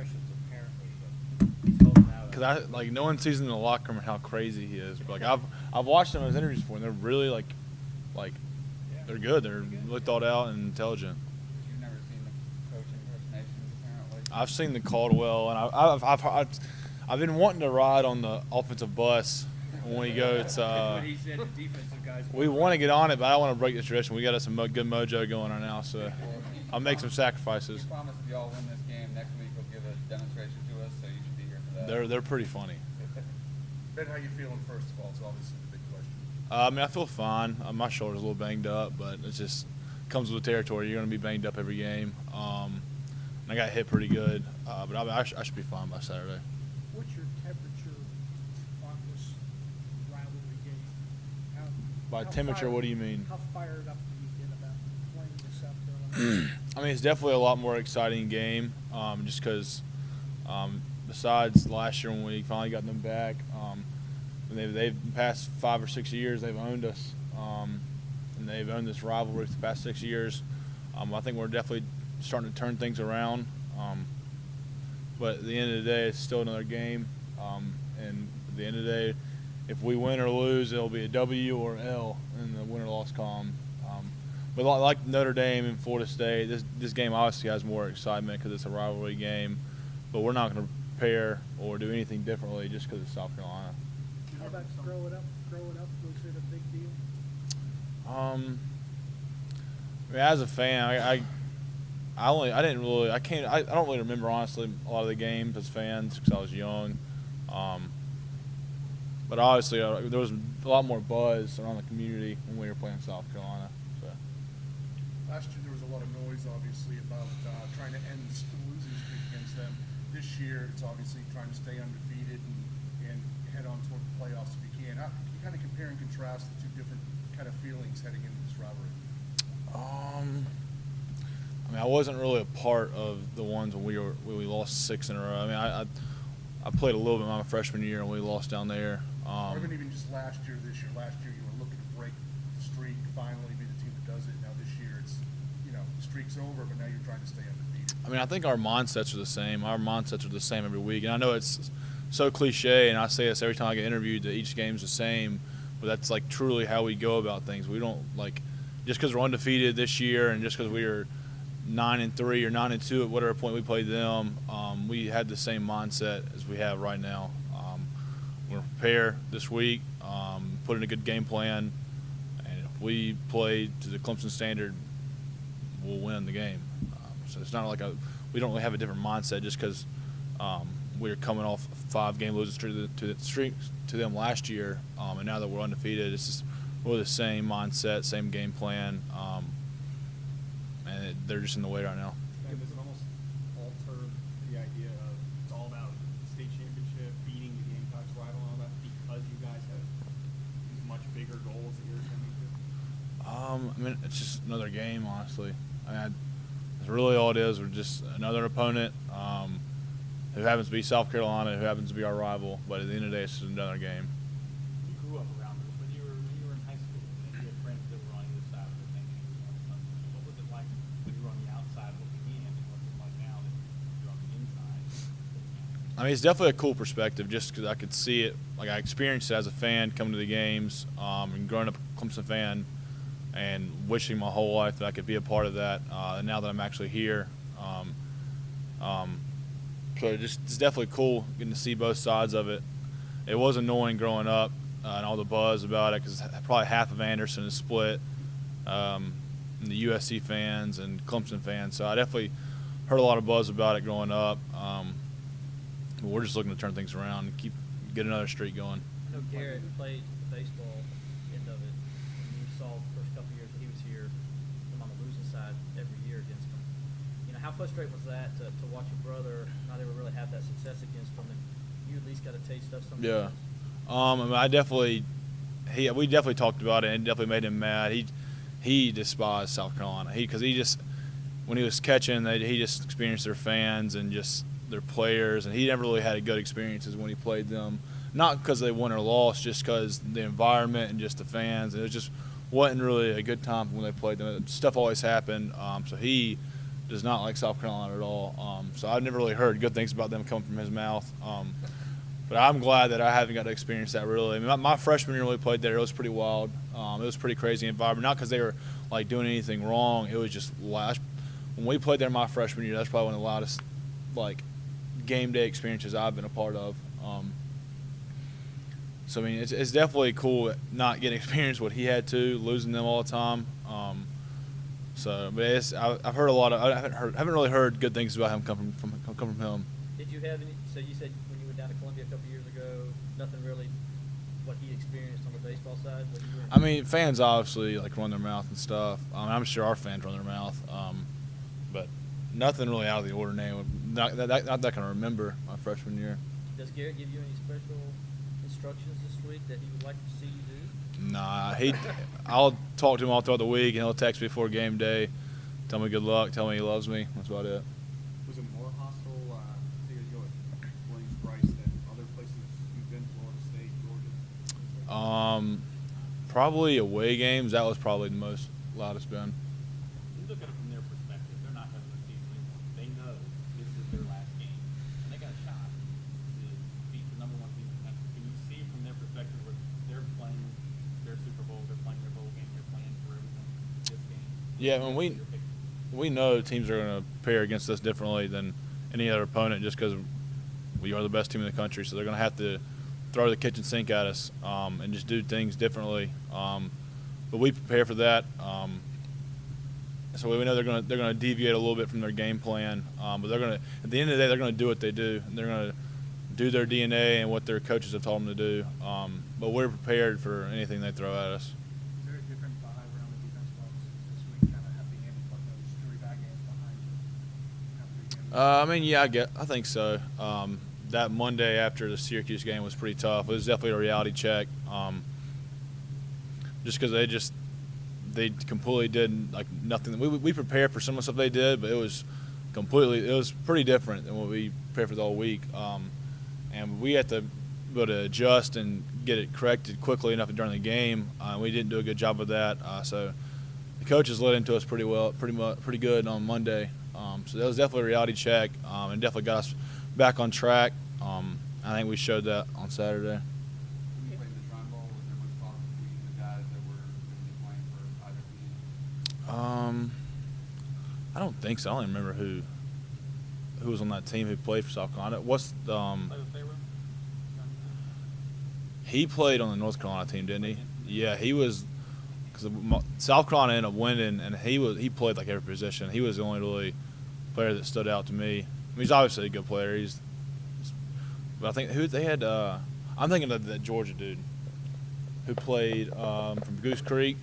impressions apparently, but he's holding out. Because no one sees in the locker room how crazy he is. But I've watched some of his interviews before, and they're really like they're good. They're really thought out and intelligent. You've never seen the coach impersonations, apparently. I've seen the Caldwell, and I've been wanting to ride on the offensive bus when we go. It's What he said, the defensive guys. we want to get on it, but I don't want to break the tradition. We got some good mojo going on now, so I'll make some sacrifices. We promise if y'all win this game next week, we'll give a demonstration to us, so you should be here for that. They're pretty funny. Ben, how you feeling first of all? It's obviously the big question. I feel fine. My shoulder's a little banged up, but it just comes with the territory. You're going to be banged up every game. And I got hit pretty good, but I should be fine by Saturday. What's your temperature on this rivalry game? By temperature, what do you mean? How fired up do you get about playing the South Carolina? I mean, it's definitely a lot more exciting game, just because besides last year when we finally got them back, they've the past 5 or 6 years they've owned us, and they've owned this rivalry for the past 6 years. I think we're definitely starting to turn things around, but at the end of the day, it's still another game, and at the end of the day, if we win or lose, it'll be a W or L in the win or loss column. But like Notre Dame and Florida State, this game obviously has more excitement because it's a rivalry game, but we're not going to prepare or do anything differently just because it's South Carolina. How about growing up? Was it a big deal? I mean, as a fan, I don't really remember honestly a lot of the games as fans because I was young. But obviously there was a lot more buzz around the community when we were playing South Carolina. So. Last year there was a lot of noise, obviously, about trying to end the losing streak against them. This year it's obviously trying to stay undefeated and head on toward the playoffs if you can. How can you kind of compare and contrast the two different kind of feelings heading into this rivalry? I mean, I wasn't really a part of the ones when we lost 6 in a row. I mean, I played a little bit my freshman year and we lost down there. Or even just last year, this year. Last year you were looking to break the streak, finally be the team that does it. Now this year it's, the streak's over, but now you're trying to stay undefeated. I mean, I think our mindsets are the same. Our mindsets are the same every week. And I know it's so cliche, and I say this every time I get interviewed, that each game's the same, but that's truly how we go about things. We don't just because we're undefeated this year and just because we are 9-3 or 9-2 at whatever point we played them, we had the same mindset as we have right now. We're going to prepare this week, put in a good game plan, and if we play to the Clemson standard, we'll win the game. So it's not like we don't really have a different mindset just because we were coming off a 5-game losing streak to them last year, and now that we're undefeated, it's just really the same mindset, same game plan, and they're just in the way right now. And does it almost alter the idea of it's all about state championship, beating the Gamecocks rival and all that because you guys have these much bigger goals that you're attending to? I mean, it's just another game, honestly. I mean, that's really all it is. We're just another opponent who happens to be South Carolina, who happens to be our rival. But at the end of the day, it's just another game. You grew up around this. When you were in high school and you had friends that were on either side of the thing, what was it like when you were on the outside looking in, and what's it like now that you're on the inside? I mean, it's definitely a cool perspective just because I could see it. I experienced it as a fan coming to the games and growing up a Clemson fan and wishing my whole life that I could be a part of that. And now that I'm actually here, so it's definitely cool getting to see both sides of it. It was annoying growing up and all the buzz about it because probably half of Anderson is split, and the USC fans and Clemson fans. So I definitely heard a lot of buzz about it growing up. But we're just looking to turn things around and get another streak going. I know Garrett played the baseball end of it, and you saw the first couple of years that he was here, him on the losing side every year against him. How frustrating was that to watch your brother not ever really have that success against him, and you at least got a taste of something? Yeah. I mean, we definitely talked about it and definitely made him mad. He despised South Carolina. When he was catching, he just experienced their fans and just their players, and he never really had good experiences when he played them. Not because they won or lost, just because the environment and just the fans. And it just wasn't really a good time when they played them. Stuff always happened. So he does not like South Carolina at all. So I've never really heard good things about them coming from his mouth. But I'm glad that I haven't got to experience that really. I mean, my freshman year when we played there, it was pretty wild. It was a pretty crazy environment. Not because they were like doing anything wrong. It was just when we played there my freshman year, that's probably one of the loudest like game day experiences I've been a part of. So I mean, it's definitely cool not getting experience what he had to, losing them all the time. But I've heard a lot of. I haven't really heard good things about him come from him. Did you have any? So you said when you went down to Columbia a couple years ago, nothing really. What he experienced on the baseball side. What you were I mean, fans obviously like run their mouth and stuff. I'm sure our fans run their mouth, but nothing really out of the ordinary. Not that I can remember my freshman year. Does Garrett give you any special instructions this week that he would like to see you do? Nah, I'll talk to him all throughout the week, and he'll text me before game day, tell me good luck, tell me he loves me. That's about it. Was it more hostile to go at Williams-Brice than other places you've been, Florida State, Georgia? Probably away games. That was probably the most loudest been. You look at it from their perspective. They're not having a season anymore. They know this is their last game, and they got a shot to beat the number one team in the country. Can you see from their perspective where they're playing their Super Bowl, they're playing their bowl game, they're playing for everything this game? Yeah, when we know teams are going to pair against us differently than any other opponent just because we are the best team in the country. So they're going to have to throw the kitchen sink at us and just do things differently. But we prepare for that. So we know they're going to deviate a little bit from their game plan. But they're going to, at the end of the day, they're going to do what they do. And they're going to do their DNA and what their coaches have told them to do. But we're prepared for anything they throw at us. Is there a different vibe around the defense box this week, kind of being able to put those 3 back ends behind you? I mean, yeah, I think so. That Monday after the Syracuse game was pretty tough. It was definitely a reality check. Just because they completely did like nothing. We prepared for some of the stuff they did, but it was pretty different than what we prepared for the whole week. And we had to be able to adjust and get it corrected quickly enough during the game. We didn't do a good job of that. So the coaches led into us pretty good on Monday. So that was definitely a reality check, and definitely got us back on track. I think we showed that on Saturday. When you played the Shrine Bowl, was there much talk between the guys that were going to be playing for either team? I don't think so. I don't even remember who was on that team who played for South Carolina. He played on the North Carolina team, didn't he? Yeah, he was, because South Carolina ended up winning, and he played like every position. He was the only really player that stood out to me. I mean, he's obviously a good player. But I think who they had. I'm thinking of that Georgia dude who played from Goose Creek.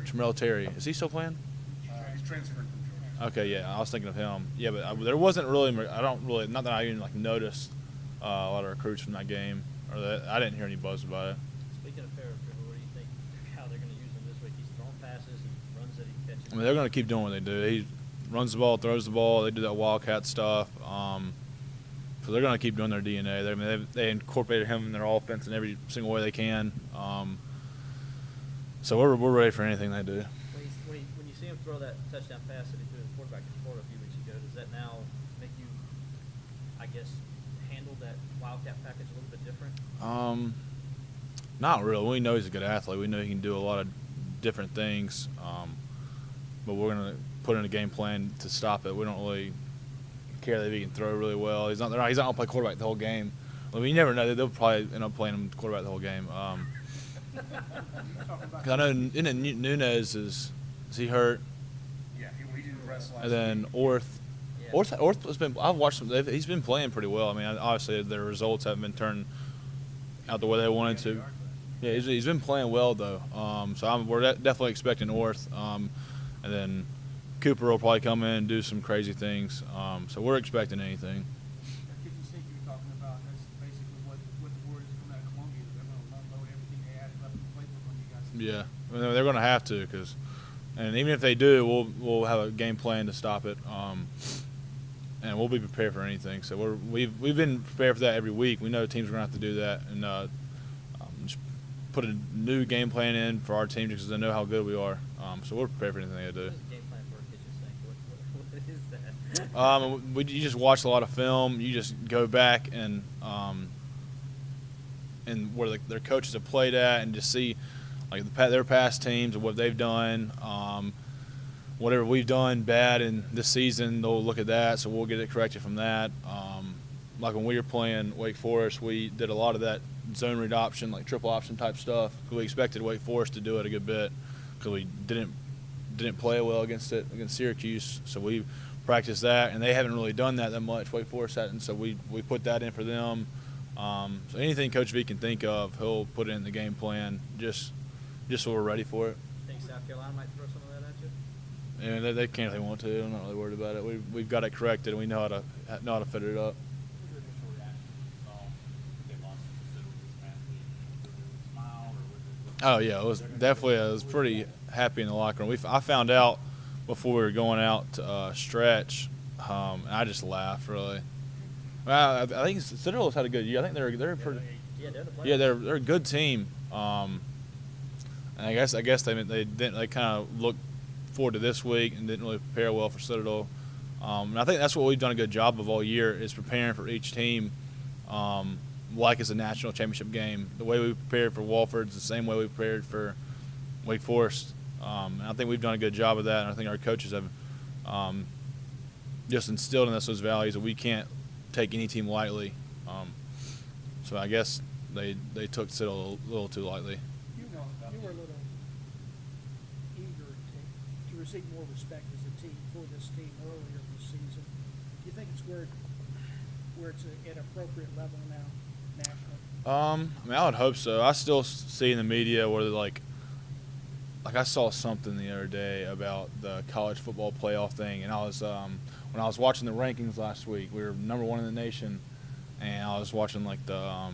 Tremel Terry. Is he still playing? He's transferring from Georgia. Okay, yeah, I was thinking of him. Yeah, but there wasn't really. Not that I even like noticed a lot of recruits from that game, or that I didn't hear any buzz about it. Speaking of Farrah, what do you think? How they're going to use him this week? He's throwing passes, he runs it, he catches. I mean, they're going to keep doing what they do. He runs the ball, throws the ball. They do that Wildcat stuff. So they're going to keep doing their DNA. They incorporated him in their offense in every single way they can. So we're ready for anything they do. When you see him throw that touchdown pass that he threw to the quarterback in Florida a few weeks ago, does that now make you, I guess, handle that Wildcat package a little bit different? Not really. We know he's a good athlete. We know he can do a lot of different things. But we're going to put in a game plan to stop it. We don't really care that he can throw really well. He's not going to play quarterback the whole game. I mean, you never know. They'll probably end up playing him quarterback the whole game. 'Cause I know Nunez is he hurt? Yeah, he didn't rest last And then week. Orth. Yeah. Orth has been. I've watched him. He's been playing pretty well. I mean, obviously their results haven't been turned out the way they wanted to. Yeah, he's been playing well though. So we're definitely expecting Orth. And then Cooper will probably come in and do some crazy things. So we're expecting anything. That kitchen sink you were talking about, that's basically what the Warriors are coming out of Columbia. They're going to unload everything they had left in the playbook on you guys. Yeah, I mean, they're going to have to and even if they do, we'll have a game plan to stop it. And we'll be prepared for anything. So we've been prepared for that every week. We know teams are going to have to do that and just put a new game plan in for our team because they know how good we are. So we're prepared for anything they do. What is the game plan for a kitchen sink? You just watch a lot of film. You just go back and where their coaches have played at, and just see like their past teams and what they've done. Whatever we've done bad in this season, they'll look at that, so we'll get it corrected from that. Like when we were playing Wake Forest, we did a lot of that zone read option, like triple option type stuff. We expected Wake Forest to do it a good bit because we didn't play well against Syracuse, so we practiced that, and they haven't really done that much. Wake Forest hadn't, so we put that in for them. So anything Coach V can think of, he'll put it in the game plan, just so we're ready for it. Think South Carolina might throw some of that at you? And they can if they want to. I'm not really worried about it. We've got it corrected, and we know how to fit it up. What was your initial reaction when you saw they lost to Citadel this past week? Was it a smile, or was it? Oh yeah, it was definitely. I was pretty happy in the locker room. I found out before we were going out to stretch, and I just laughed really. Well, I think Citadel's had a good year. I think they're pretty. Yeah, they're the players. Yeah, they're a good team. And I guess they kind of looked forward to this week and didn't really prepare well for Citadel. And I think that's what we've done a good job of all year is preparing for each team, like it's a national championship game. The way we prepared for Wofford is the same way we prepared for Wake Forest. And I think we've done a good job of that. And I think our coaches have just instilled in us those values that we can't take any team lightly. So I guess they took Citadel a little too lightly. You were a little eager to receive more respect as a team for this team earlier this season. Do you think it's where it's at an appropriate level now, nationally? I mean, I would hope so. I still see in the media where they're like I saw something the other day about the college football playoff thing, and I was when I was watching the rankings last week, we were number 1 in the nation, and I was watching like the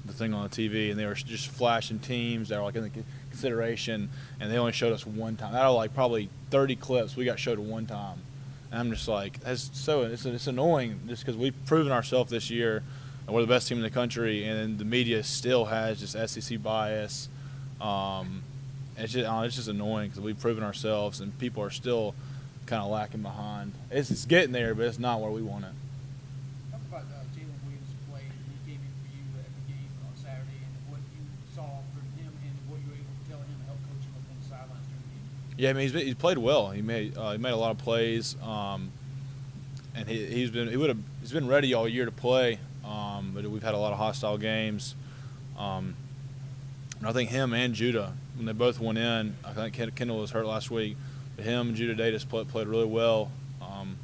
thing on the TV, and they were just flashing teams that were like in the consideration, and they only showed us one time. Out of like probably 30 clips, we got showed one time, and I'm just like, it's annoying just because we've proven ourselves this year, and we're the best team in the country, and the media still has just SEC bias. It's just annoying because we've proven ourselves, and people are still kind of lacking behind. It's getting there, but it's not where we want it. Talk about Jalen Williams' play. He came in for you at the game on Saturday, and what you saw from him and what you were able to tell him to help coach him up on the sidelines during the game. Yeah, I mean he's played well. He made a lot of plays, and he's been ready all year to play. But we've had a lot of hostile games. And I think him and Judah, when they both went in, I think Kendall was hurt last week, but him and Judah Davis played really well. And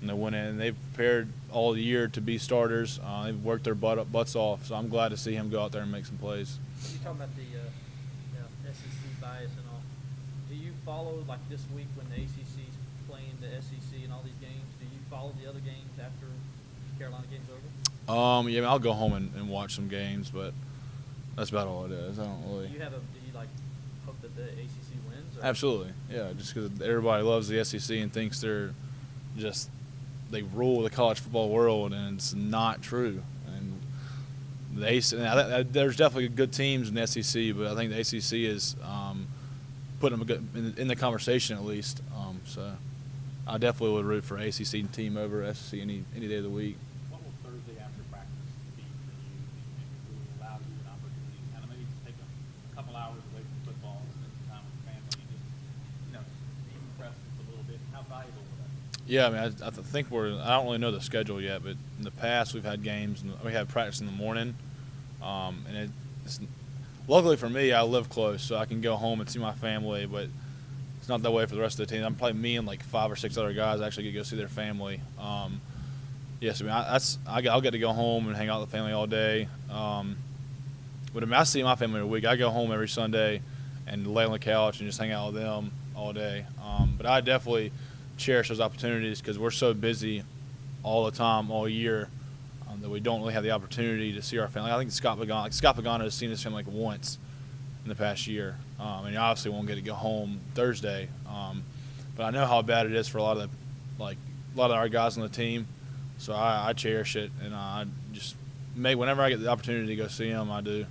they went in, and they've prepared all year to be starters. They've worked their butts off, so I'm glad to see him go out there and make some plays. You're talking about the SEC bias and all. Do you follow, like this week when the ACC's playing the SEC and all these games, do you follow the other games after the Carolina game's over? Yeah, I mean, I'll go home and watch some games, but that's about all it is. I don't really. Do you hope that the ACC wins? Or? Absolutely, yeah. Just because everybody loves the SEC and thinks they rule the college football world, and it's not true. And there's definitely good teams in the SEC, but I think the ACC is putting them in the conversation at least. So I definitely would root for ACC team over SEC any day of the week. What will Thursday after practice be for you? Do you think it will allow you an opportunity to kind of maybe just take a couple hours away from football and spend some time with family and just, decompress just a little bit? How valuable will that be? Yeah, I mean, I think I don't really know the schedule yet, but in the past we've had games, and we had practice in the morning, and it's luckily for me, I live close, so I can go home and see my family, but it's not that way for the rest of the team. I'm probably me and like 5 or 6 other guys actually get to go see their family. Yes, I mean, I'll get to go home and hang out with the family all day. But I mean, I see my family every week. I go home every Sunday and lay on the couch and just hang out with them all day. But I definitely cherish those opportunities because we're so busy all the time, all year, that we don't really have the opportunity to see our family. I think Scott Pagano has seen his family like once in the past year. And he obviously won't get to go home Thursday. But I know how bad it is for a lot of our guys on the team. So I cherish it, and I just whenever I get the opportunity to go see them, I do.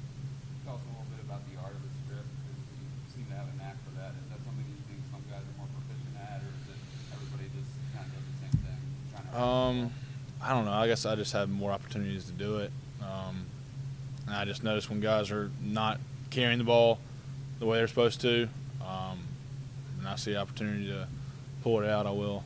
Tell us a little bit about the art of the script, because you seem to have a knack for that. Is that something you think some guys are more proficient at, or is it everybody just I don't know. I guess I just have more opportunities to do it. And I just notice when guys are not carrying the ball the way they're supposed to, and I see opportunity to pull it out, I will.